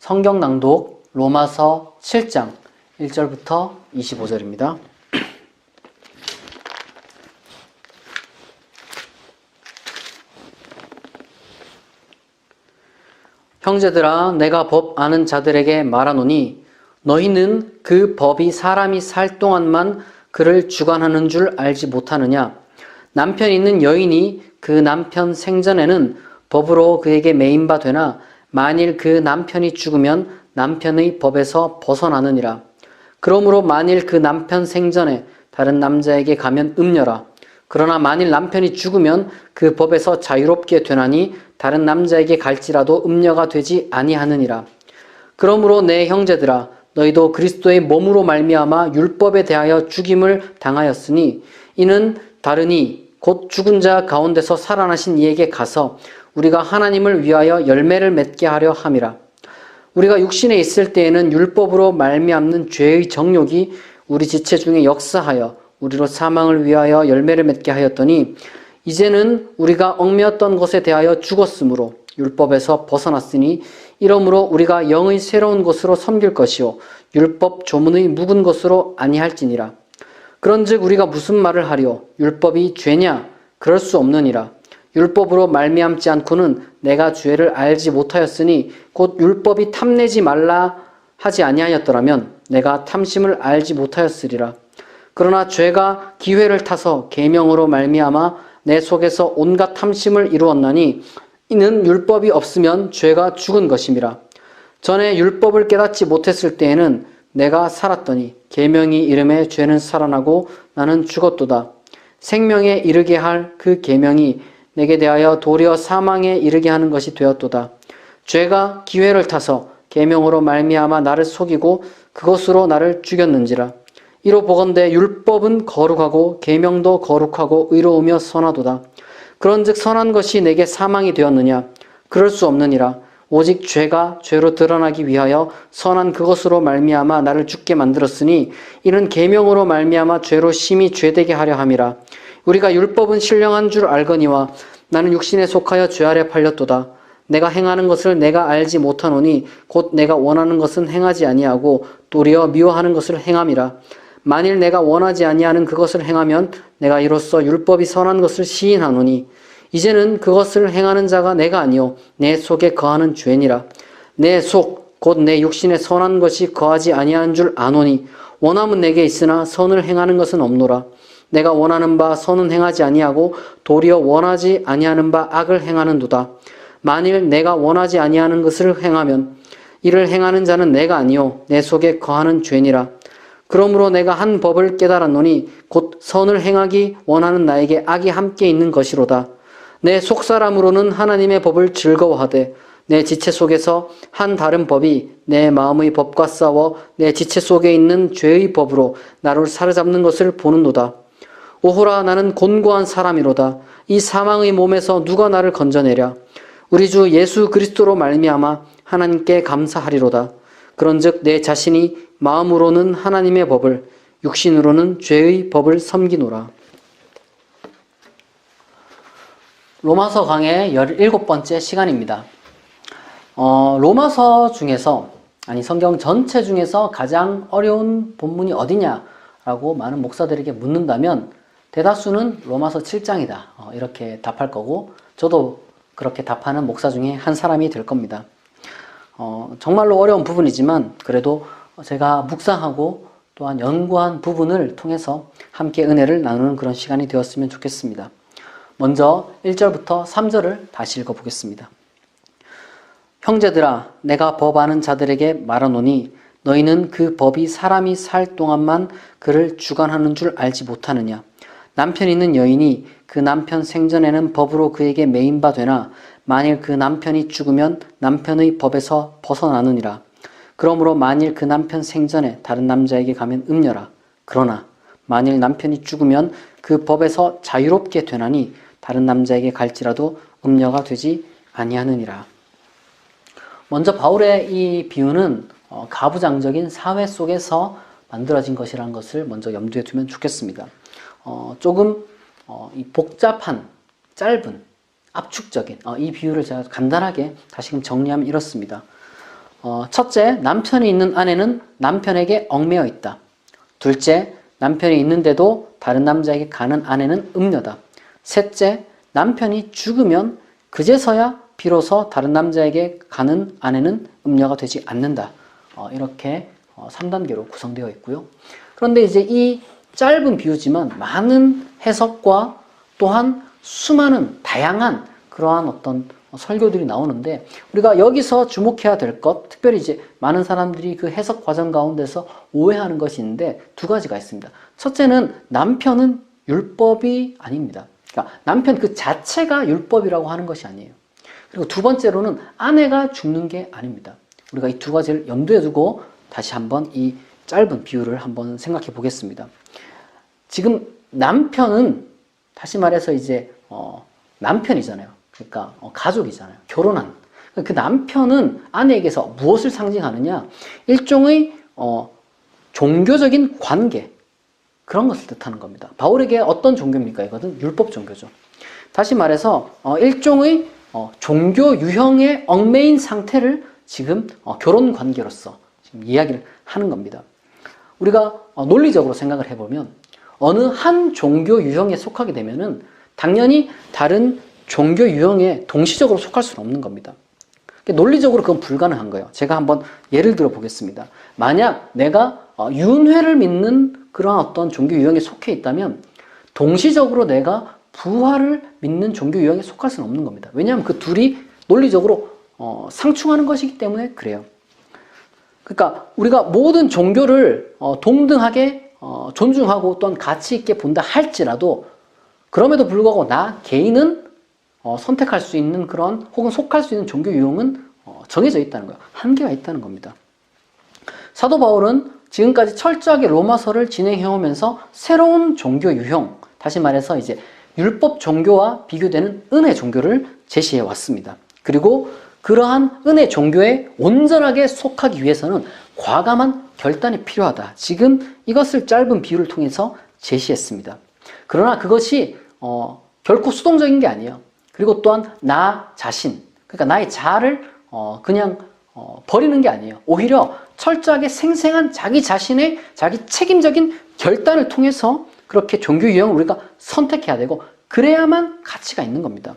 성경 낭독 로마서 7장 1절부터 25절입니다. 형제들아, 내가 법 아는 자들에게 말하노니 너희는 그 법이 사람이 살 동안만 그를 주관하는 줄 알지 못하느냐? 남편 있는 여인이 그 남편 생전에는 법으로 그에게 매인바 되나 만일 그 남편이 죽으면 남편의 법에서 벗어나느니라. 그러므로 만일 그 남편 생전에 다른 남자에게 가면 음녀라. 그러나 만일 남편이 죽으면 그 법에서 자유롭게 되나니 다른 남자에게 갈지라도 음녀가 되지 아니하느니라. 그러므로 내 형제들아, 너희도 그리스도의 몸으로 말미암아 율법에 대하여 죽임을 당하였으니 이는 다르니 곧 죽은 자 가운데서 살아나신 이에게 가서 우리가 하나님을 위하여 열매를 맺게 하려 함이라. 우리가 육신에 있을 때에는 율법으로 말미암는 죄의 정욕이 우리 지체 중에 역사하여 우리로 사망을 위하여 열매를 맺게 하였더니 이제는 우리가 얽매였던 것에 대하여 죽었으므로 율법에서 벗어났으니 이러므로 우리가 영의 새로운 것으로 섬길 것이요 율법 조문의 묵은 것으로 아니할지니라. 그런즉 우리가 무슨 말을 하리요? 율법이 죄냐? 그럴 수 없느니라. 율법으로 말미암지 않고는 내가 죄를 알지 못하였으니 곧 율법이 탐내지 말라 하지 아니하였더라면 내가 탐심을 알지 못하였으리라. 그러나 죄가 기회를 타서 계명으로 말미암아 내 속에서 온갖 탐심을 이루었나니 이는 율법이 없으면 죄가 죽은 것임이라. 전에 율법을 깨닫지 못했을 때에는 내가 살았더니 계명이 이름에 죄는 살아나고 나는 죽었도다. 생명에 이르게 할 그 계명이 내게 대하여 도리어 사망에 이르게 하는 것이 되었도다. 죄가 기회를 타서 계명으로 말미암아 나를 속이고 그것으로 나를 죽였는지라. 이로 보건대 율법은 거룩하고 계명도 거룩하고 의로우며 선하도다. 그런즉 선한 것이 내게 사망이 되었느냐? 그럴 수 없느니라. 오직 죄가 죄로 드러나기 위하여 선한 그것으로 말미암아 나를 죽게 만들었으니 이는 계명으로 말미암아 죄로 심히 죄되게 하려 함이라. 우리가 율법은 신령한 줄 알거니와 나는 육신에 속하여 죄 아래 팔렸도다. 내가 행하는 것을 내가 알지 못하노니 곧 내가 원하는 것은 행하지 아니하고 도리어 미워하는 것을 행함이라. 만일 내가 원하지 아니하는 그것을 행하면 내가 이로써 율법이 선한 것을 시인하노니 이제는 그것을 행하는 자가 내가 아니요 내 속에 거하는 죄니라. 내 속 곧 내 육신에 선한 것이 거하지 아니하는 줄 아노니 원함은 내게 있으나 선을 행하는 것은 없노라. 내가 원하는 바 선은 행하지 아니하고 도리어 원하지 아니하는 바 악을 행하는도다. 만일 내가 원하지 아니하는 것을 행하면 이를 행하는 자는 내가 아니요 내 속에 거하는 죄니라. 그러므로 내가 한 법을 깨달았노니 곧 선을 행하기 원하는 나에게 악이 함께 있는 것이로다. 내 속사람으로는 하나님의 법을 즐거워하되 내 지체 속에서 한 다른 법이 내 마음의 법과 싸워 내 지체 속에 있는 죄의 법으로 나를 사로잡는 것을 보는도다. 오호라, 나는 곤고한 사람이로다. 이 사망의 몸에서 누가 나를 건져내랴? 우리 주 예수 그리스도로 말미암아 하나님께 감사하리로다. 그런즉 내 자신이 마음으로는 하나님의 법을 육신으로는 죄의 법을 섬기노라. 로마서 강의 17번째 시간입니다. 로마서 중에서 성경 전체 중에서 가장 어려운 본문이 어디냐라고 많은 목사들에게 묻는다면 대다수는 로마서 7장이다. 이렇게 답할 거고 저도 그렇게 답하는 목사 중에 한 사람이 될 겁니다. 정말로 어려운 부분이지만 그래도 제가 묵상하고 또한 연구한 부분을 통해서 함께 은혜를 나누는 그런 시간이 되었으면 좋겠습니다. 먼저 1절부터 3절을 다시 읽어보겠습니다. 형제들아, 내가 법 아는 자들에게 말하노니 너희는 그 법이 사람이 살 동안만 그를 주관하는 줄 알지 못하느냐? 남편 있는 여인이 그 남편 생전에는 법으로 그에게 매인바 되나 만일 그 남편이 죽으면 남편의 법에서 벗어나느니라. 그러므로 만일 그 남편 생전에 다른 남자에게 가면 음녀라. 그러나 만일 남편이 죽으면 그 법에서 자유롭게 되나니 다른 남자에게 갈지라도 음녀가 되지 아니하느니라. 먼저 바울의 이 비유는 가부장적인 사회 속에서 만들어진 것이라는 것을 먼저 염두에 두면 좋겠습니다. 조금 이 복잡한, 짧은, 압축적인 이 비유를 제가 간단하게 다시금 정리하면 이렇습니다. 첫째, 남편이 있는 아내는 남편에게 얽매여 있다. 둘째, 남편이 있는데도 다른 남자에게 가는 아내는 음녀다. 셋째, 남편이 죽으면 그제서야 비로소 다른 남자에게 가는 아내는 음녀가 되지 않는다. 이렇게 3단계로 구성되어 있고요. 그런데 이제 이 짧은 비유지만 많은 해석과 또한 수많은 다양한 그러한 어떤 설교들이 나오는데, 우리가 여기서 주목해야 될 것, 특별히 이제 많은 사람들이 그 해석 과정 가운데서 오해하는 것이 있는데 두 가지가 있습니다. 첫째는 남편은 율법이 아닙니다. 그러니까 남편 그 자체가 율법이라고 하는 것이 아니에요. 그리고 두 번째로는 아내가 죽는 게 아닙니다. 우리가 이 두 가지를 염두에 두고 다시 한번 이 짧은 비유를 한번 생각해 보겠습니다. 지금 남편은 다시 말해서 이제 남편이잖아요. 그러니까 가족이잖아요. 결혼한. 그 남편은 아내에게서 무엇을 상징하느냐? 일종의 종교적인 관계, 그런 것을 뜻하는 겁니다. 바울에게 어떤 종교입니까? 이것은 율법 종교죠. 다시 말해서 일종의 종교 유형에 얽매인 상태를 지금 결혼 관계로서 지금 이야기를 하는 겁니다. 우리가 논리적으로 생각을 해보면 어느 한 종교 유형에 속하게 되면은 당연히 다른 종교 유형에 동시적으로 속할 수는 없는 겁니다. 논리적으로 그건 불가능한 거예요. 제가 한번 예를 들어 보겠습니다. 만약 내가 윤회를 믿는 그런 어떤 종교 유형에 속해 있다면 동시적으로 내가 부활을 믿는 종교 유형에 속할 수는 없는 겁니다. 왜냐하면 그 둘이 논리적으로 상충하는 것이기 때문에 그래요. 그러니까 우리가 모든 종교를 동등하게 존중하고 또한 가치 있게 본다 할지라도 그럼에도 불구하고 나 개인은 선택할 수 있는 그런 혹은 속할 수 있는 종교 유형은 정해져 있다는 거예요. 한계가 있다는 겁니다. 사도 바울은 지금까지 철저하게 로마서를 진행해 오면서 새로운 종교 유형, 다시 말해서 이제 율법 종교와 비교되는 은혜 종교를 제시해 왔습니다. 그리고 그러한 은혜 종교에 온전하게 속하기 위해서는 과감한 결단이 필요하다. 지금 이것을 짧은 비유를 통해서 제시했습니다. 그러나 그것이 결코 수동적인 게 아니에요. 그리고 또한 나 자신, 그러니까 나의 자아를 그냥 버리는 게 아니에요. 오히려 철저하게 생생한 자기 자신의 자기 책임적인 결단을 통해서 그렇게 종교 유형을 우리가 선택해야 되고 그래야만 가치가 있는 겁니다.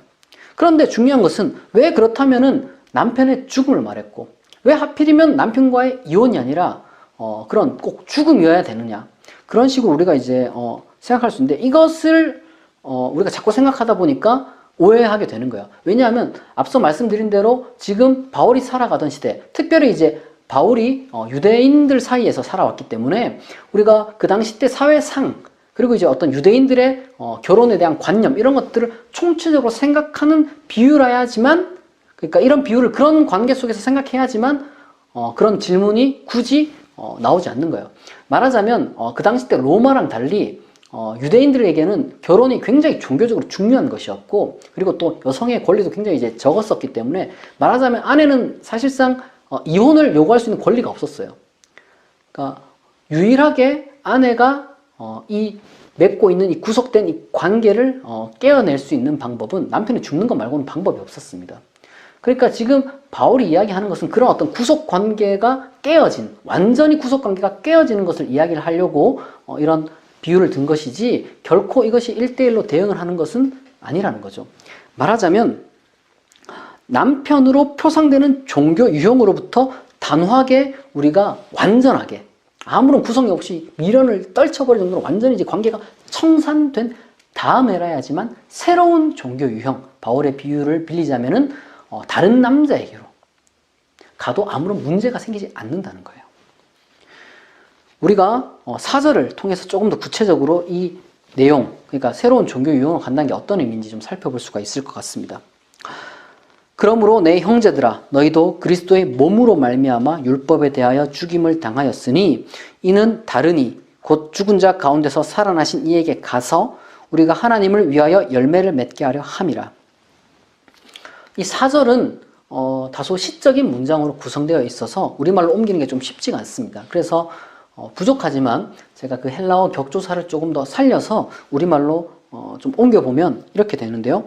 그런데 중요한 것은 왜 그렇다면은 남편의 죽음을 말했고 왜 하필이면 남편과의 이혼이 아니라 그런 꼭 죽음이어야 되느냐, 그런 식으로 우리가 이제 생각할 수 있는데 이것을 우리가 자꾸 생각하다 보니까 오해하게 되는 거예요. 왜냐하면 앞서 말씀드린 대로 지금 바울이 살아가던 시대, 특별히 이제 바울이 유대인들 사이에서 살아왔기 때문에 우리가 그 당시 때 사회상 그리고 이제 어떤 유대인들의 결혼에 대한 관념 이런 것들을 총체적으로 생각하는 비유라야지만, 그러니까 이런 비유를 그런 관계 속에서 생각해야지만 그런 질문이 굳이 나오지 않는 거예요. 말하자면 그 당시 때 로마랑 달리 유대인들에게는 결혼이 굉장히 종교적으로 중요한 것이었고 그리고 또 여성의 권리도 굉장히 이제 적었었기 때문에 말하자면 아내는 사실상 이혼을 요구할 수 있는 권리가 없었어요. 그러니까 유일하게 아내가 이 맺고 있는 이 구속된 이 관계를 깨어낼 수 있는 방법은 남편이 죽는 것 말고는 방법이 없었습니다. 그러니까 지금 바울이 이야기하는 것은 그런 어떤 구속 관계가 깨어진, 완전히 구속 관계가 깨어지는 것을 이야기를 하려고 이런 비유를 든 것이지 결코 이것이 1대1로 대응을 하는 것은 아니라는 거죠. 말하자면 남편으로 표상되는 종교 유형으로부터 단호하게 우리가 완전하게 아무런 구성이 없이 미련을 떨쳐버릴 정도로 완전히 이제 관계가 청산된 다음에라야지만 새로운 종교 유형, 바울의 비유를 빌리자면은 다른 남자에게로 가도 아무런 문제가 생기지 않는다는 거예요. 우리가 사절을 통해서 조금 더 구체적으로 이 내용, 그러니까 새로운 종교 유형으로 간다는 게 어떤 의미인지 좀 살펴볼 수가 있을 것 같습니다. 그러므로 내 형제들아 너희도 그리스도의 몸으로 말미암아 율법에 대하여 죽임을 당하였으니 이는 다르니 곧 죽은 자 가운데서 살아나신 이에게 가서 우리가 하나님을 위하여 열매를 맺게 하려 함이라. 이 사절은 다소 시적인 문장으로 구성되어 있어서 우리말로 옮기는 게 좀 쉽지가 않습니다. 그래서 부족하지만 제가 그 헬라어 격조사를 조금 더 살려서 우리말로 좀 옮겨보면 이렇게 되는데요.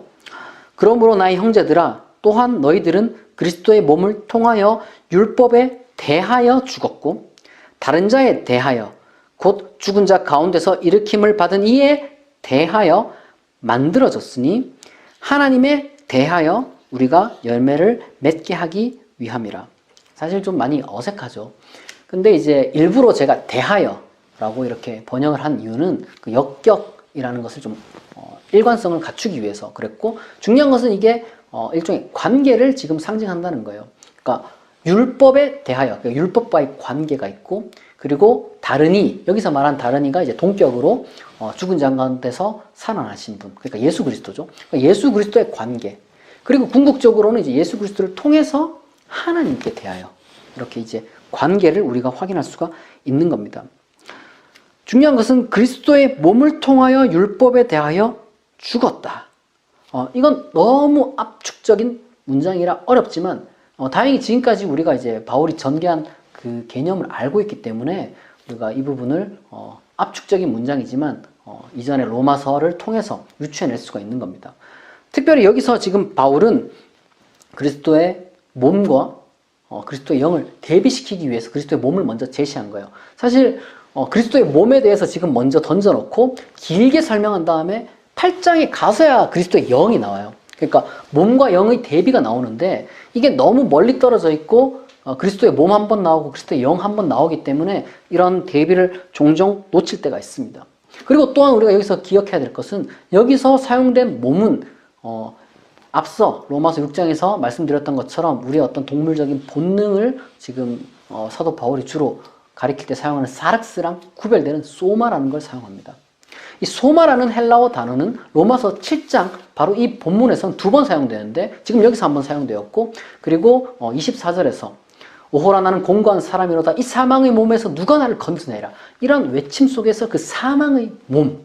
그러므로 나의 형제들아 또한 너희들은 그리스도의 몸을 통하여 율법에 대하여 죽었고 다른 자에 대하여 곧 죽은 자 가운데서 일으킴을 받은 이에 대하여 만들어졌으니 하나님에 대하여 우리가 열매를 맺게 하기 위함이라. 사실 좀 많이 어색하죠. 근데 이제 일부러 제가 대하여라고 이렇게 번역을 한 이유는 그 역격이라는 것을 좀 일관성을 갖추기 위해서 그랬고, 중요한 것은 이게 일종의 관계를 지금 상징한다는 거예요. 그러니까 율법에 대하여, 그러니까 율법과의 관계가 있고, 그리고 다른이, 여기서 말한 다른이가 이제 동격으로 죽은 자 가운데서 살아나신 분, 그러니까 예수 그리스도죠. 그러니까 예수 그리스도의 관계, 그리고 궁극적으로는 이제 예수 그리스도를 통해서 하나님께 대하여 이렇게 이제 관계를 우리가 확인할 수가 있는 겁니다. 중요한 것은 그리스도의 몸을 통하여 율법에 대하여 죽었다. 이건 너무 압축적인 문장이라 어렵지만 다행히 지금까지 우리가 이제 바울이 전개한 그 개념을 알고 있기 때문에 우리가 이 부분을 압축적인 문장이지만 이전에 로마서를 통해서 유추해낼 수가 있는 겁니다. 특별히 여기서 지금 바울은 그리스도의 몸과 그리스도의 영을 대비시키기 위해서 그리스도의 몸을 먼저 제시한 거예요. 사실 그리스도의 몸에 대해서 지금 먼저 던져놓고 길게 설명한 다음에 8장에 가서야 그리스도의 영이 나와요. 그러니까 몸과 영의 대비가 나오는데 이게 너무 멀리 떨어져 있고 그리스도의 몸 한 번 나오고 그리스도의 영 한 번 나오기 때문에 이런 대비를 종종 놓칠 때가 있습니다. 그리고 또한 우리가 여기서 기억해야 될 것은 여기서 사용된 몸은 앞서 로마서 6장에서 말씀드렸던 것처럼 우리의 어떤 동물적인 본능을 지금 사도 바울이 주로 가리킬 때 사용하는 사락스랑 구별되는 소마라는 걸 사용합니다. 이 소마라는 헬라어 단어는 로마서 7장 바로 이 본문에서는 2번 사용되는데 지금 여기서 한번 사용되었고, 그리고 24절에서 오호라 나는 공고한 사람이로다 이 사망의 몸에서 누가 나를 건져내라, 이런 외침 속에서 그 사망의 몸,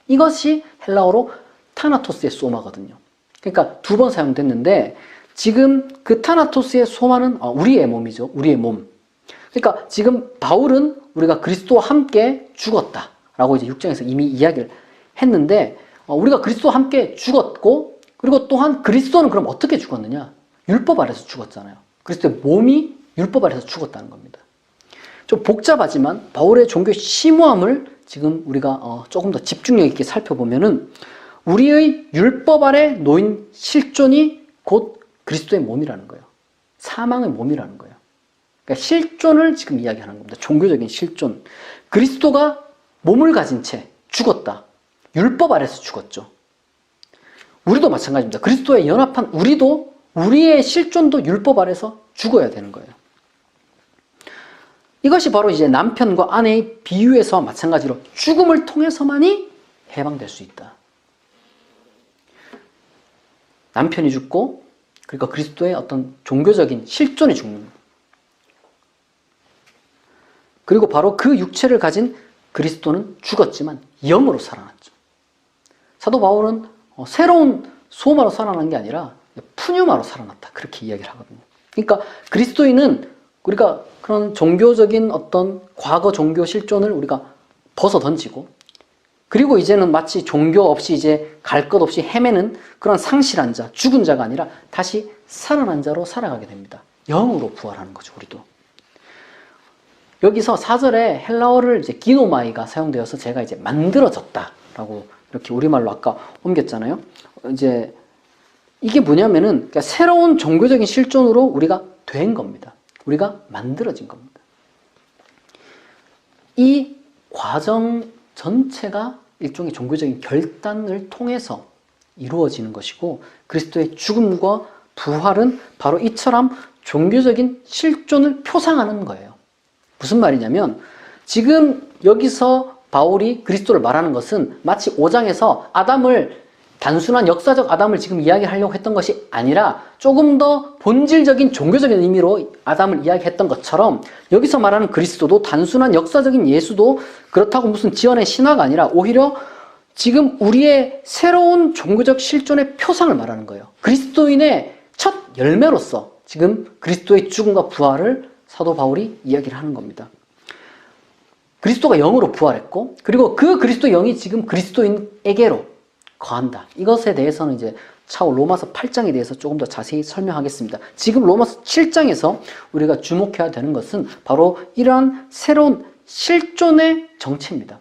이것이 헬라어로 타나토스의 소마거든요. 그러니까 2번 사용됐는데 지금 그 타나토스의 소마는 우리의 몸이죠. 우리의 몸. 그러니까 지금 바울은 우리가 그리스도와 함께 죽었다라고 이제 6장에서 이미 이야기를 했는데 우리가 그리스도와 함께 죽었고, 그리고 또한 그리스도는 그럼 어떻게 죽었느냐? 율법 아래서 죽었잖아요. 그리스도의 몸이 율법 아래서 죽었다는 겁니다. 좀 복잡하지만 바울의 종교의 심오함을 지금 우리가 조금 더 집중력 있게 살펴보면은 우리의 율법 아래 놓인 실존이 곧 그리스도의 몸이라는 거예요. 사망의 몸이라는 거예요. 그러니까 실존을 지금 이야기하는 겁니다. 종교적인 실존. 그리스도가 몸을 가진 채 죽었다. 율법 아래서 죽었죠. 우리도 마찬가지입니다. 그리스도에 연합한 우리도 우리의 실존도 율법 아래서 죽어야 되는 거예요. 이것이 바로 이제 남편과 아내의 비유에서 마찬가지로 죽음을 통해서만이 해방될 수 있다. 남편이 죽고, 그러니까 그리스도의 어떤 종교적인 실존이 죽는 거예요. 그리고 바로 그 육체를 가진 그리스도는 죽었지만 영으로 살아났죠. 사도 바울은 새로운 소마로 살아난 게 아니라 푸뉴마로 살아났다, 그렇게 이야기를 하거든요. 그러니까 그리스도인은 우리가 그런 종교적인 어떤 과거 종교 실존을 우리가 벗어 던지고, 그리고 이제는 마치 종교 없이 이제 갈 것 없이 헤매는 그런 상실한 자, 죽은 자가 아니라 다시 살아난 자로 살아가게 됩니다. 영으로 부활하는 거죠, 우리도. 여기서 4절에 헬라어를 이제 기노마이가 사용되어서 제가 이제 만들어졌다라고 이렇게 우리말로 아까 옮겼잖아요. 이제 이게 뭐냐면은 그러니까 새로운 종교적인 실존으로 우리가 된 겁니다. 우리가 만들어진 겁니다. 이 과정 전체가 일종의 종교적인 결단을 통해서 이루어지는 것이고, 그리스도의 죽음과 부활은 바로 이처럼 종교적인 실존을 표상하는 거예요. 무슨 말이냐면 지금 여기서 바울이 그리스도를 말하는 것은 마치 5장에서 아담을, 단순한 역사적 아담을 지금 이야기하려고 했던 것이 아니라 조금 더 본질적인 종교적인 의미로 아담을 이야기했던 것처럼 여기서 말하는 그리스도도 단순한 역사적인 예수도 그렇다고 무슨 지어낸 신화가 아니라 오히려 지금 우리의 새로운 종교적 실존의 표상을 말하는 거예요. 그리스도인의 첫 열매로서 지금 그리스도의 죽음과 부활을 사도 바울이 이야기를 하는 겁니다. 그리스도가 영으로 부활했고, 그리고 그 그리스도 영이 지금 그리스도인에게로 거한다. 이것에 대해서는 이제 차후 로마서 8장에 대해서 조금 더 자세히 설명하겠습니다. 지금 로마서 7장에서 우리가 주목해야 되는 것은 바로 이러한 새로운 실존의 정체입니다.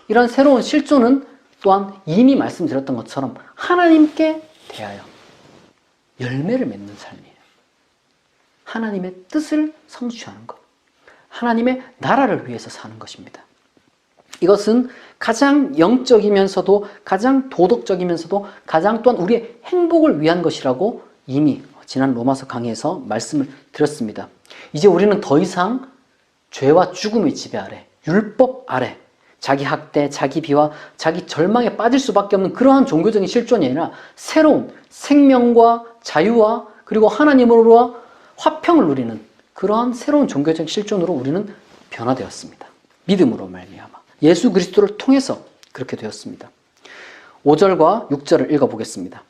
이러한 새로운 실존은 또한 이미 말씀드렸던 것처럼 하나님께 대하여 열매를 맺는 삶이에요. 하나님의 뜻을 성취하는 것. 하나님의 나라를 위해서 사는 것입니다. 이것은 가장 영적이면서도 가장 도덕적이면서도 가장 또한 우리의 행복을 위한 것이라고 이미 지난 로마서 강의에서 말씀을 드렸습니다. 이제 우리는 더 이상 죄와 죽음의 지배 아래, 율법 아래, 자기 학대, 자기 비하, 자기 절망에 빠질 수밖에 없는 그러한 종교적인 실존이 아니라 새로운 생명과 자유와 그리고 하나님으로 화평을 누리는 그러한 새로운 종교적 실존으로 우리는 변화되었습니다. 믿음으로 말미암아 예수 그리스도를 통해서 그렇게 되었습니다. 5절과 6절을 읽어보겠습니다.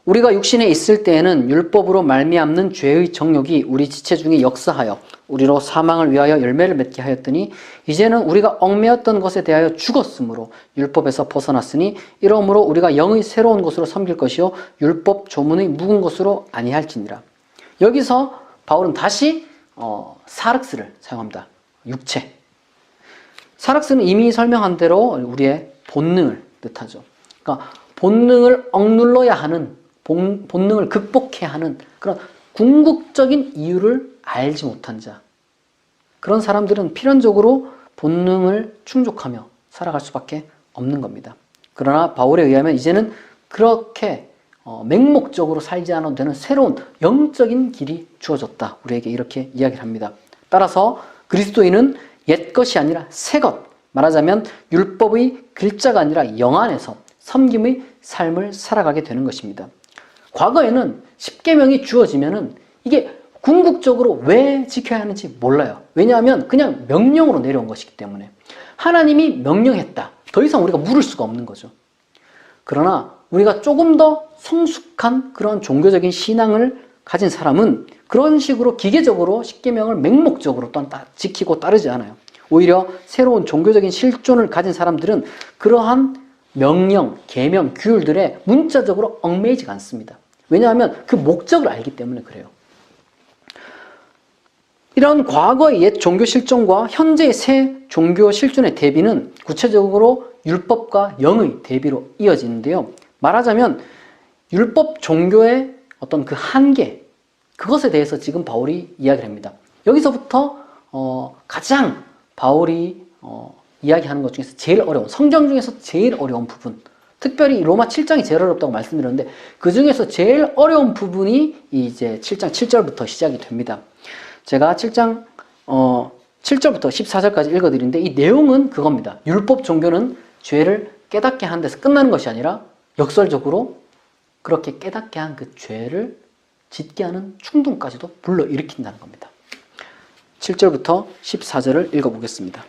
우리가 육신에 있을 때에는 율법으로 말미암는 죄의 정욕이 우리 지체 중에 역사하여 우리로 사망을 위하여 열매를 맺게 하였더니 이제는 우리가 얽매였던 것에 대하여 죽었으므로 율법에서 벗어났으니 이러므로 우리가 영의 새로운 것으로 섬길 것이요 율법 조문의 묵은 것으로 아니할지니라. 여기서 바울은 다시 사륵스를 사용합니다. 육체. 사륵스는 이미 설명한 대로 우리의 본능을 뜻하죠. 그러니까 본능을 억눌러야 하는, 본능을 극복해야 하는 그런 궁극적인 이유를 알지 못한 자. 그런 사람들은 필연적으로 본능을 충족하며 살아갈 수밖에 없는 겁니다. 그러나 바울에 의하면 이제는 그렇게 맹목적으로 살지 않아도 되는 새로운 영적인 길이 주어졌다. 우리에게 이렇게 이야기를 합니다. 따라서 그리스도인은 옛 것이 아니라 새 것, 말하자면 율법의 글자가 아니라 영 안에서 섬김의 삶을 살아가게 되는 것입니다. 과거에는 십계명이 주어지면은 이게 궁극적으로 왜 지켜야 하는지 몰라요. 왜냐하면 그냥 명령으로 내려온 것이기 때문에. 하나님이 명령했다. 더 이상 우리가 물을 수가 없는 거죠. 그러나 우리가 조금 더 성숙한 그런 종교적인 신앙을 가진 사람은 그런 식으로 기계적으로 십계명을 맹목적으로 또한 지키고 따르지 않아요. 오히려 새로운 종교적인 실존을 가진 사람들은 그러한 명령, 계명, 규율들에 문자적으로 얽매이지 않습니다. 왜냐하면 그 목적을 알기 때문에 그래요. 이런 과거의 옛 종교 실존과 현재의 새 종교 실존의 대비는 구체적으로 율법과 영의 대비로 이어지는데요. 말하자면 율법 종교의 어떤 그 한계, 그것에 대해서 지금 바울이 이야기를 합니다. 여기서부터 가장 바울이 이야기하는 것 중에서 제일 어려운, 성경 중에서 제일 어려운 부분, 특별히 로마 7장이 제일 어렵다고 말씀드렸는데 그 중에서 제일 어려운 부분이 이제 7장 7절부터 시작이 됩니다. 제가 7장 7절부터 14절까지 읽어드리는데 이 내용은 그겁니다. 율법 종교는 죄를 깨닫게 하는 데서 끝나는 것이 아니라 역설적으로 그렇게 깨닫게 한 그 죄를 짓게 하는 충동까지도 불러일으킨다는 겁니다. 7절부터 14절을 읽어보겠습니다.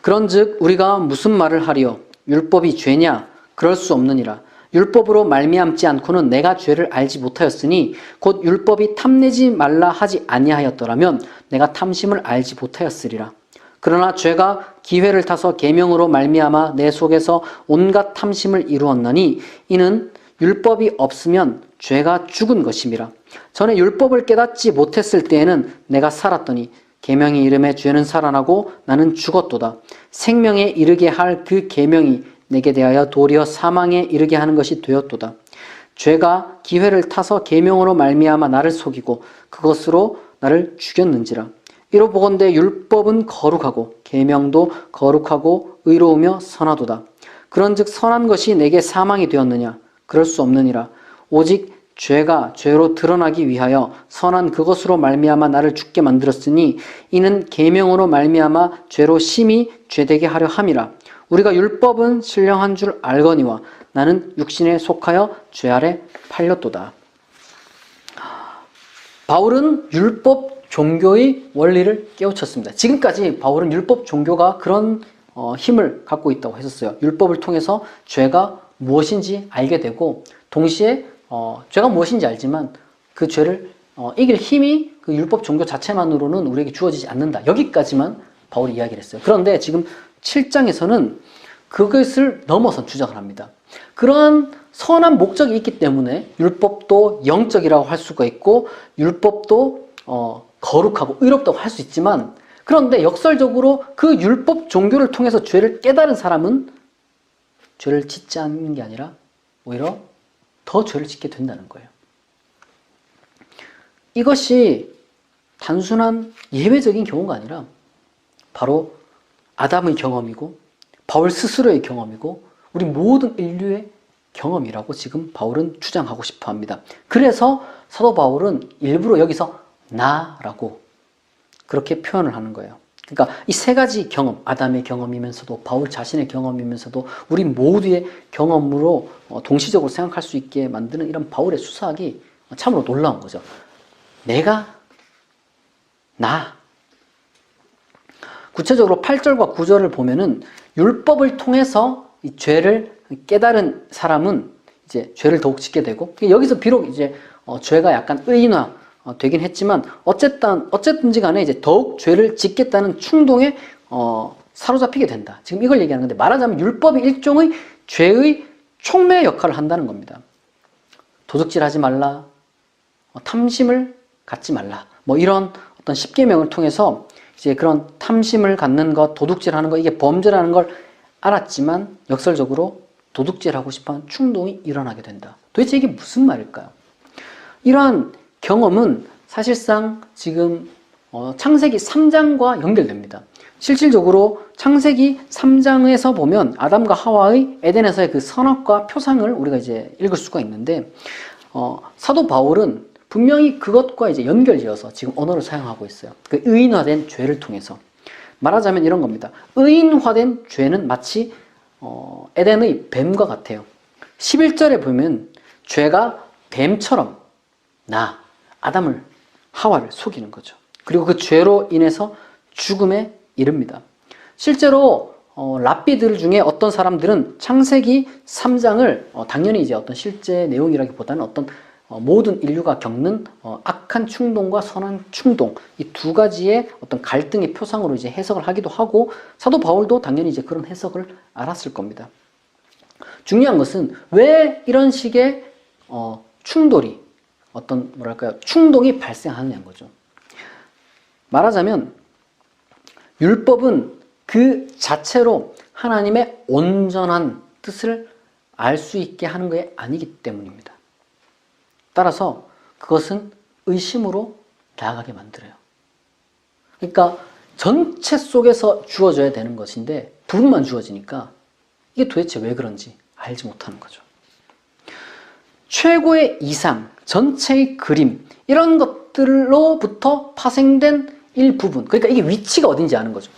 그런즉 우리가 무슨 말을 하리요? 율법이 죄냐? 그럴 수 없느니라. 율법으로 말미암지 않고는 내가 죄를 알지 못하였으니 곧 율법이 탐내지 말라 하지 아니하였더라면 내가 탐심을 알지 못하였으리라. 그러나 죄가 기회를 타서 계명으로 말미암아 내 속에서 온갖 탐심을 이루었나니 이는 율법이 없으면 죄가 죽은 것임이라. 전에 율법을 깨닫지 못했을 때에는 내가 살았더니 계명의 이름에 죄는 살아나고 나는 죽었도다. 생명에 이르게 할 그 계명이 내게 대하여 도리어 사망에 이르게 하는 것이 되었도다. 죄가 기회를 타서 계명으로 말미암아 나를 속이고 그것으로 나를 죽였는지라. 이로 보건대 율법은 거룩하고 계명도 거룩하고 의로우며 선하도다. 그런즉 선한 것이 내게 사망이 되었느냐? 그럴 수 없느니라. 오직 죄가 죄로 드러나기 위하여 선한 그것으로 말미암아 나를 죽게 만들었으니 이는 계명으로 말미암아 죄로 심히 죄되게 하려 함이라. 우리가 율법은 신령한 줄 알거니와 나는 육신에 속하여 죄 아래 팔렸도다. 바울은 율법 종교의 원리를 깨우쳤습니다. 지금까지 바울은 율법 종교가 그런 힘을 갖고 있다고 했었어요. 율법을 통해서 죄가 무엇인지 알게 되고 동시에 죄가 무엇인지 알지만 그 죄를 이길 힘이 그 율법 종교 자체만으로는 우리에게 주어지지 않는다. 여기까지만 바울이 이야기를 했어요. 그런데 지금 7장에서는 그것을 넘어선 주장을 합니다. 그러한 선한 목적이 있기 때문에 율법도 영적이라고 할 수가 있고 율법도 거룩하고 의롭다고 할 수 있지만, 그런데 역설적으로 그 율법 종교를 통해서 죄를 깨달은 사람은 죄를 짓지 않는 게 아니라 오히려 더 죄를 짓게 된다는 거예요. 이것이 단순한 예외적인 경우가 아니라 바로 아담의 경험이고 바울 스스로의 경험이고 우리 모든 인류의 경험이라고 지금 바울은 주장하고 싶어 합니다. 그래서 사도 바울은 일부러 여기서 나라고 그렇게 표현을 하는 거예요. 그러니까 이 세 가지 경험, 아담의 경험이면서도 바울 자신의 경험이면서도 우리 모두의 경험으로 동시적으로 생각할 수 있게 만드는 이런 바울의 수사학이 참으로 놀라운 거죠. 내가, 나. 구체적으로 8절과 9절을 보면은 율법을 통해서 이 죄를 깨달은 사람은 이제 죄를 더욱 짓게 되고, 여기서 비록 이제 죄가 약간 의인화 되긴 했지만 어쨌든지 간에 이제 더욱 죄를 짓겠다는 충동에 사로잡히게 된다. 지금 이걸 얘기하는 건데, 말하자면 율법이 일종의 죄의 촉매 역할을 한다는 겁니다. 도둑질하지 말라, 탐심을 갖지 말라, 뭐 이런 어떤 십계명을 통해서 이제 그런 탐심을 갖는 것, 도둑질하는 것, 이게 범죄라는 걸 알았지만 역설적으로 도둑질하고 싶어하는 충동이 일어나게 된다. 도대체 이게 무슨 말일까요? 이러한 경험은 사실상 지금 창세기 3장과 연결됩니다. 실질적으로 창세기 3장에서 보면 아담과 하와의 에덴에서의 그 선악과 표상을 우리가 이제 읽을 수가 있는데, 사도 바울은 분명히 그것과 이제 연결지어서 지금 언어를 사용하고 있어요. 그 의인화된 죄를 통해서. 말하자면 이런 겁니다. 의인화된 죄는 마치 에덴의 뱀과 같아요. 11절에 보면 죄가 뱀처럼 아담을, 하와를 속이는 거죠. 그리고 그 죄로 인해서 죽음에 이릅니다. 실제로 랍비들 중에 어떤 사람들은 창세기 3장을 당연히 이제 어떤 실제 내용이라기보다는 어떤 모든 인류가 겪는 악한 충동과 선한 충동, 이 두 가지의 어떤 갈등의 표상으로 이제 해석을 하기도 하고, 사도 바울도 당연히 이제 그런 해석을 알았을 겁니다. 중요한 것은 왜 이런 식의 충돌이, 어떤 뭐랄까요, 충동이 발생하느냐는 거죠. 말하자면 율법은 그 자체로 하나님의 온전한 뜻을 알 수 있게 하는 게 아니기 때문입니다. 따라서 그것은 의심으로 나아가게 만들어요. 그러니까 전체 속에서 주어져야 되는 것인데 부분만 주어지니까 이게 도대체 왜 그런지 알지 못하는 거죠. 최고의 이상, 전체의 그림, 이런 것들로부터 파생된 일부분, 그러니까 이게 위치가 어딘지 아는 거죠.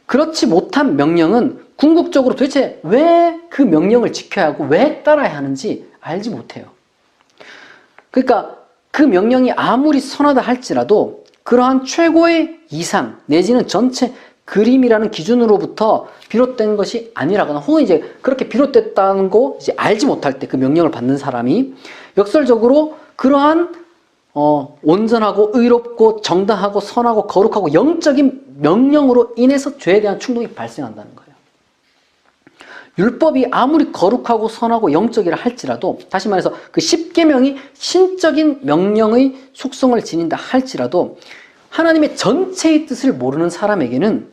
그렇지 못한 명령은 궁극적으로 도대체 왜 그 명령을 지켜야 하고 왜 따라야 하는지 알지 못해요. 그러니까 그 명령이 아무리 선하다 할지라도 그러한 최고의 이상 내지는 전체 그림이라는 기준으로부터 비롯된 것이 아니라거나, 혹은 이제 그렇게 비롯됐다는 거 이제 알지 못할 때 그 명령을 받는 사람이 역설적으로 그러한 온전하고 의롭고 정당하고 선하고 거룩하고 영적인 명령으로 인해서 죄에 대한 충동이 발생한다는 거예요. 율법이 아무리 거룩하고 선하고 영적이라 할지라도, 다시 말해서 그 십계명이 신적인 명령의 속성을 지닌다 할지라도 하나님의 전체의 뜻을 모르는 사람에게는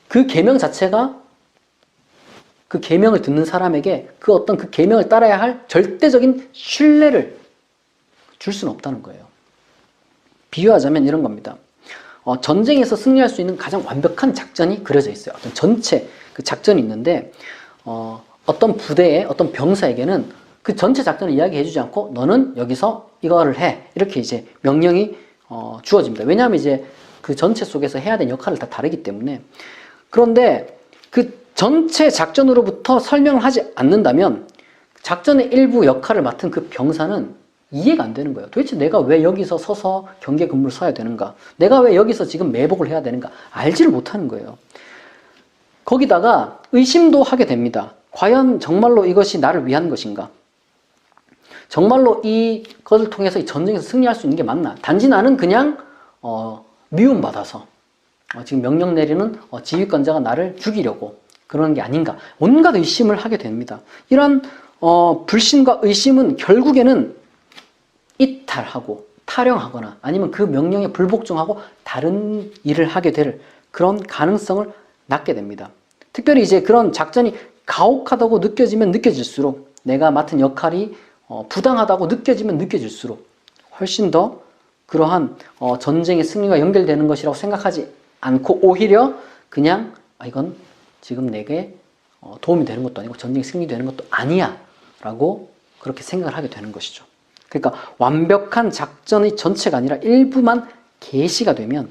그 계명 자체가, 그 계명을 듣는 사람에게 그 어떤 그 계명을 따라야 할 절대적인 신뢰를 줄 수는 없다는 거예요. 비유하자면 이런 겁니다. 전쟁에서 승리할 수 있는 가장 완벽한 작전이 그려져 있어요. 어떤 전체 그 작전이 있는데 어떤 부대의 어떤 병사에게는 그 전체 작전을 이야기해주지 않고 너는 여기서 이거를 해, 이렇게 이제 명령이 주어집니다. 왜냐하면 이제 그 전체 속에서 해야 되는 역할을 다 다르기 때문에. 그런데 그 전체 작전으로부터 설명을 하지 않는다면 작전의 일부 역할을 맡은 그 병사는 이해가 안 되는 거예요. 도대체 내가 왜 여기서 서서 경계 근무를 서야 되는가? 내가 왜 여기서 지금 매복을 해야 되는가? 알지를 못하는 거예요. 거기다가 의심도 하게 됩니다. 과연 정말로 이것이 나를 위한 것인가? 정말로 이것을 통해서 이 전쟁에서 승리할 수 있는 게 맞나? 단지 나는 그냥 미움받아서 지금 명령 내리는 지휘권자가 나를 죽이려고, 그런 게 아닌가. 온갖 의심을 하게 됩니다. 이런 불신과 의심은 결국에는 이탈하고 탈영하거나 아니면 그 명령에 불복종하고 다른 일을 하게 될 그런 가능성을 낳게 됩니다. 특별히 이제 그런 작전이 가혹하다고 느껴지면 느껴질수록, 내가 맡은 역할이 부당하다고 느껴지면 느껴질수록 훨씬 더 그러한 전쟁의 승리가 연결되는 것이라고 생각하지 않고 오히려 그냥 이건 지금 내게 도움이 되는 것도 아니고 전쟁이 승리되는 것도 아니야 라고 그렇게 생각을 하게 되는 것이죠. 그러니까 완벽한 작전의 전체가 아니라 일부만 개시가 되면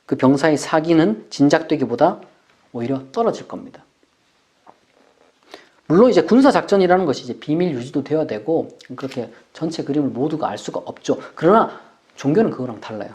그 병사의 사기는 진작되기보다 오히려 떨어질 겁니다. 물론 이제 군사작전이라는 것이 이제 비밀 유지도 되어야 되고 그렇게 전체 그림을 모두가 알 수가 없죠. 그러나 종교는 그거랑 달라요.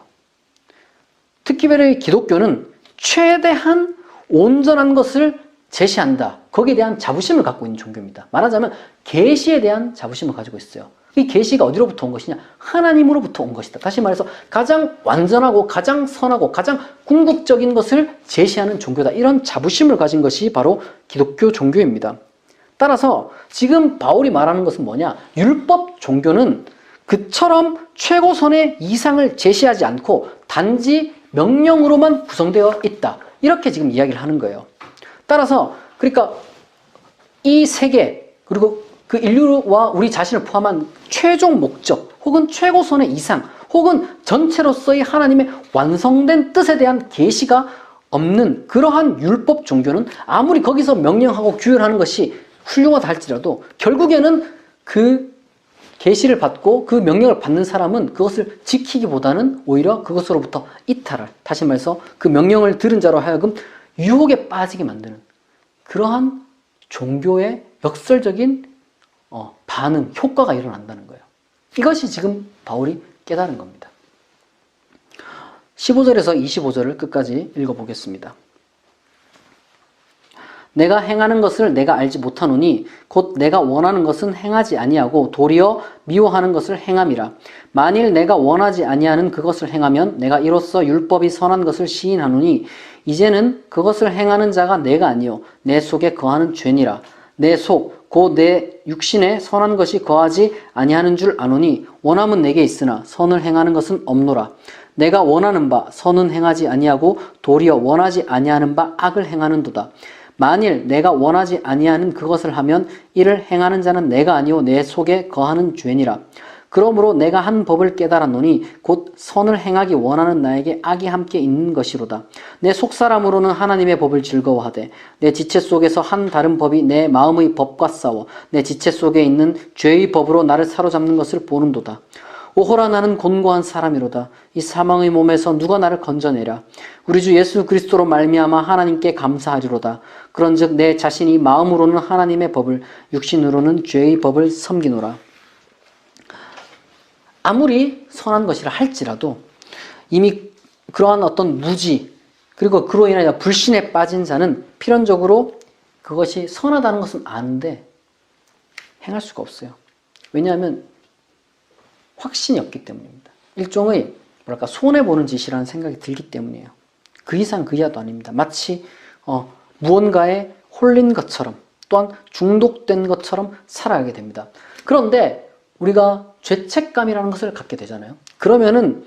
특히별히 기독교는 최대한 온전한 것을 제시한다. 거기에 대한 자부심을 갖고 있는 종교입니다. 말하자면 계시에 대한 자부심을 가지고 있어요. 이 계시가 어디로부터 온 것이냐? 하나님으로부터 온 것이다. 다시 말해서 가장 완전하고 가장 선하고 가장 궁극적인 것을 제시하는 종교다. 이런 자부심을 가진 것이 바로 기독교 종교입니다. 따라서 지금 바울이 말하는 것은 뭐냐? 율법 종교는 그처럼 최고선의 이상을 제시하지 않고 단지 명령으로만 구성되어 있다. 이렇게 지금 이야기를 하는 거예요. 따라서 그러니까 이 세계 그리고 그 인류와 우리 자신을 포함한 최종 목적 혹은 최고선의 이상 혹은 전체로서의 하나님의 완성된 뜻에 대한 계시가 없는 그러한 율법 종교는 아무리 거기서 명령하고 규율하는 것이 훌륭하다 할지라도 결국에는 그 계시를 받고 그 명령을 받는 사람은 그것을 지키기보다는 오히려 그것으로부터 이탈할, 다시 말해서 그 명령을 들은 자로 하여금 유혹에 빠지게 만드는 그러한 종교의 역설적인 반응, 효과가 일어난다는 거예요. 이것이 지금 바울이 깨달은 겁니다. 15절에서 25절을 끝까지 읽어보겠습니다. 내가 행하는 것을 내가 알지 못하노니 곧 내가 원하는 것은 행하지 아니하고 도리어 미워하는 것을 행함이라. 만일 내가 원하지 아니하는 그것을 행하면 내가 이로써 율법이 선한 것을 시인하노니 이제는 그것을 행하는 자가 내가 아니요 내 속에 거하는 죄니라. 내 속 곧 내 육신에 선한 것이 거하지 아니하는 줄 아노니 원함은 내게 있으나 선을 행하는 것은 없노라. 내가 원하는 바 선은 행하지 아니하고 도리어 원하지 아니하는 바 악을 행하는도다. 만일 내가 원하지 아니하는 그것을 하면 이를 행하는 자는 내가 아니요 내 속에 거하는 죄니라. 그러므로 내가 한 법을 깨달았노니 곧 선을 행하기 원하는 나에게 악이 함께 있는 것이로다. 내 속사람으로는 하나님의 법을 즐거워하되 내 지체 속에서 한 다른 법이 내 마음의 법과 싸워 내 지체 속에 있는 죄의 법으로 나를 사로잡는 것을 보는도다. 오호라 나는 곤고한 사람이로다. 이 사망의 몸에서 누가 나를 건져내랴. 우리 주 예수 그리스도로 말미암아 하나님께 감사하리로다. 그런즉 내 자신이 마음으로는 하나님의 법을 육신으로는 죄의 법을 섬기노라. 아무리 선한 것이라 할지라도 이미 그러한 어떤 무지 그리고 그로 인하여 불신에 빠진 자는 필연적으로 그것이 선하다는 것은 아는데 행할 수가 없어요. 왜냐하면 확신이 없기 때문입니다. 일종의 손해보는 짓이라는 생각이 들기 때문이에요. 그 이상 그 이하도 아닙니다. 마치 무언가에 홀린 것처럼 또한 중독된 것처럼 살아가게 됩니다. 그런데 우리가 죄책감이라는 것을 갖게 되잖아요. 그러면은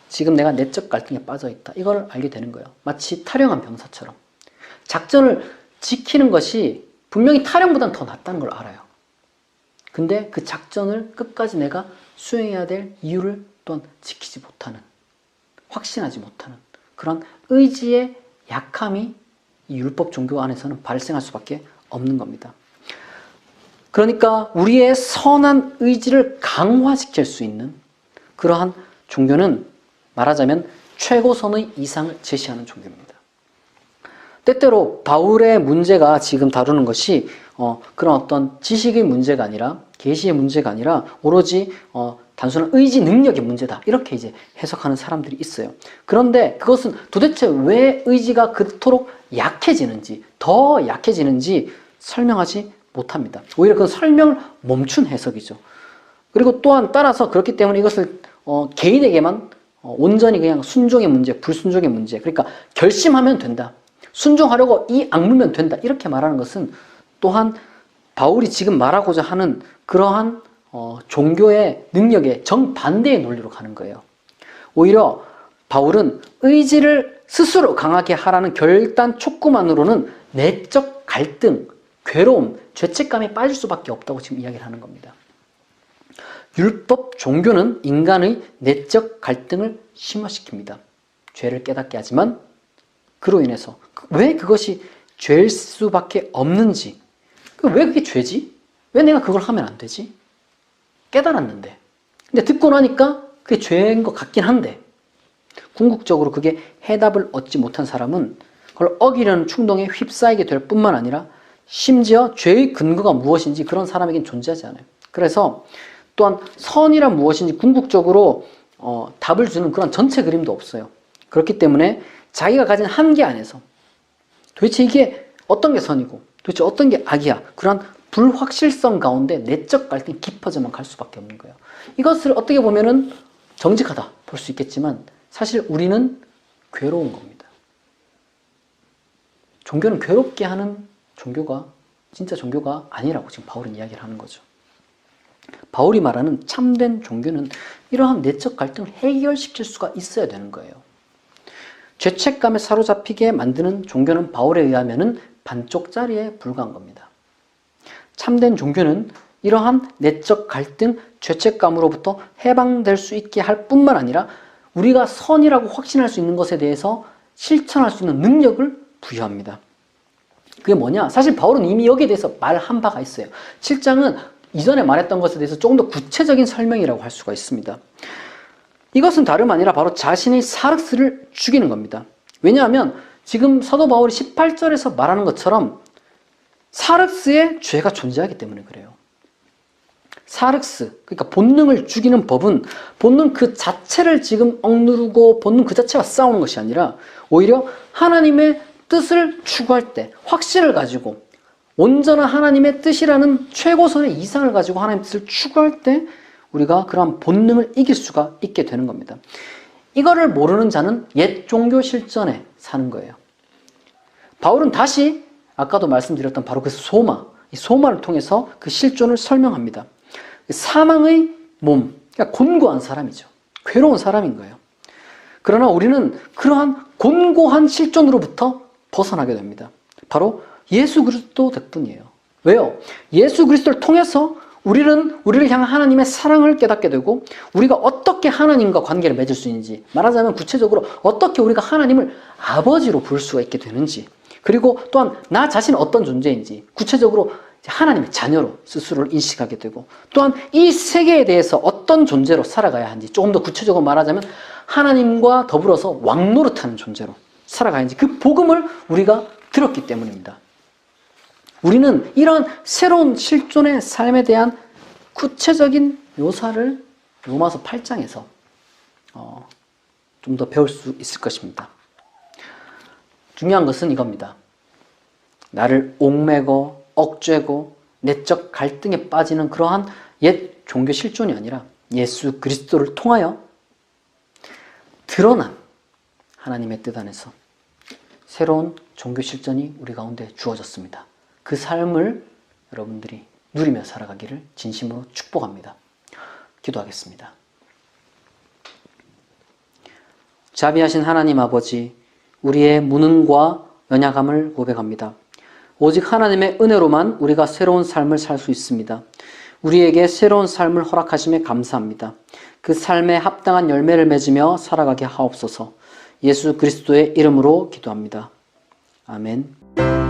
지금 내가 내적 갈등에 빠져 있다. 이걸 알게 되는 거예요. 마치 탈영한 병사처럼. 작전을 지키는 것이 분명히 탈영보다는 더 낫다는 걸 알아요. 근데 그 작전을 끝까지 내가 수행해야 될 이유를 또한 지키지 못하는, 확신하지 못하는 그런 의지의 약함이 이 율법 종교 안에서는 발생할 수밖에 없는 겁니다. 그러니까 우리의 선한 의지를 강화시킬 수 있는 그러한 종교는 말하자면 최고선의 이상을 제시하는 종교입니다. 때때로 바울의 문제가 지금 다루는 것이 그런 어떤 지식의 문제가 아니라 계시의 문제가 아니라 오로지 단순한 의지 능력의 문제다. 이렇게 이제 해석하는 사람들이 있어요. 그런데 그것은 도대체 왜 의지가 그토록 약해지는지, 더 약해지는지 설명하지 못합니다. 오히려 그건 설명을 멈춘 해석이죠. 그리고 또한 따라서 그렇기 때문에 이것을 개인에게만 온전히 그냥 순종의 문제, 불순종의 문제. 그러니까 결심하면 된다. 순종하려고 이 악물면 된다. 이렇게 말하는 것은 또한 바울이 지금 말하고자 하는 그러한 종교의 능력에 정반대의 논리로 가는 거예요. 오히려 바울은 의지를 스스로 강하게 하라는 결단 촉구만으로는 내적 갈등, 괴로움, 죄책감에 빠질 수밖에 없다고 지금 이야기를 하는 겁니다. 율법 종교는 인간의 내적 갈등을 심화시킵니다. 죄를 깨닫게 하지만 그로 인해서 왜 그것이 죄일 수밖에 없는지, 왜 그게 죄지? 왜 내가 그걸 하면 안 되지? 깨달았는데. 근데 듣고 나니까 그게 죄인 것 같긴 한데 궁극적으로 그게 해답을 얻지 못한 사람은 그걸 어기려는 충동에 휩싸이게 될 뿐만 아니라 심지어 죄의 근거가 무엇인지 그런 사람에겐 존재하지 않아요. 그래서 또한 선이란 무엇인지 궁극적으로 답을 주는 그런 전체 그림도 없어요. 그렇기 때문에 자기가 가진 한계 안에서 도대체 이게 어떤 게 선이고 도대체 어떤 게 악이야, 그런 불확실성 가운데 내적 갈등이 깊어져만 갈 수밖에 없는 거예요. 이것을 어떻게 보면은 정직하다 볼 수 있겠지만 사실 우리는 괴로운 겁니다. 종교는 괴롭게 하는 종교가 진짜 종교가 아니라고 지금 바울은 이야기를 하는 거죠. 바울이 말하는 참된 종교는 이러한 내적 갈등을 해결시킬 수가 있어야 되는 거예요. 죄책감에 사로잡히게 만드는 종교는 바울에 의하면 반쪽짜리에 불과한 겁니다. 참된 종교는 이러한 내적 갈등, 죄책감으로부터 해방될 수 있게 할 뿐만 아니라 우리가 선이라고 확신할 수 있는 것에 대해서 실천할 수 있는 능력을 부여합니다. 그게 뭐냐? 사실 바울은 이미 여기에 대해서 말한 바가 있어요. 7장은 이전에 말했던 것에 대해서 조금 더 구체적인 설명이라고 할 수가 있습니다. 이것은 다름 아니라 바로 자신의 사륵스를 죽이는 겁니다. 왜냐하면 지금 사도 바울이 18절에서 말하는 것처럼 사륵스에 죄가 존재하기 때문에 그래요. 사륵스, 그러니까 본능을 죽이는 법은 본능 그 자체를 지금 억누르고 본능 그 자체와 싸우는 것이 아니라 오히려 하나님의 뜻을 추구할 때 확신을 가지고 온전한 하나님의 뜻이라는 최고선의 이상을 가지고 하나님의 뜻을 추구할 때 우리가 그러한 본능을 이길 수가 있게 되는 겁니다. 이거를 모르는 자는 옛 종교 실전에 사는 거예요. 바울은 다시 아까도 말씀드렸던 바로 그 소마, 이 소마를 통해서 그 실존을 설명합니다. 사망의 몸, 그러니까 곤고한 사람이죠. 괴로운 사람인 거예요. 그러나 우리는 그러한 곤고한 실존으로부터 벗어나게 됩니다. 바로 예수 그리스도 덕분이에요. 왜요? 예수 그리스도를 통해서 우리를 향한 하나님의 사랑을 깨닫게 되고 우리가 어떻게 하나님과 관계를 맺을 수 있는지, 말하자면 구체적으로 어떻게 우리가 하나님을 아버지로 부를 수가 있게 되는지, 그리고 또한 나 자신은 어떤 존재인지 구체적으로 하나님의 자녀로 스스로를 인식하게 되고, 또한 이 세계에 대해서 어떤 존재로 살아가야 하는지, 조금 더 구체적으로 말하자면 하나님과 더불어서 왕노릇하는 존재로 살아가야 하는지 그 복음을 우리가 들었기 때문입니다. 우리는 이런 새로운 실존의 삶에 대한 구체적인 묘사를 로마서 8장에서 좀 더 배울 수 있을 것입니다. 중요한 것은 이겁니다. 나를 옥매고 억죄고 내적 갈등에 빠지는 그러한 옛 종교 실존이 아니라 예수 그리스도를 통하여 드러난 하나님의 뜻 안에서 새로운 종교 실전이 우리 가운데 주어졌습니다. 그 삶을 여러분들이 누리며 살아가기를 진심으로 축복합니다. 기도하겠습니다. 자비하신 하나님 아버지, 우리의 무능과 연약함을 고백합니다. 오직 하나님의 은혜로만 우리가 새로운 삶을 살 수 있습니다. 우리에게 새로운 삶을 허락하심에 감사합니다. 그 삶에 합당한 열매를 맺으며 살아가게 하옵소서. 예수 그리스도의 이름으로 기도합니다. 아멘.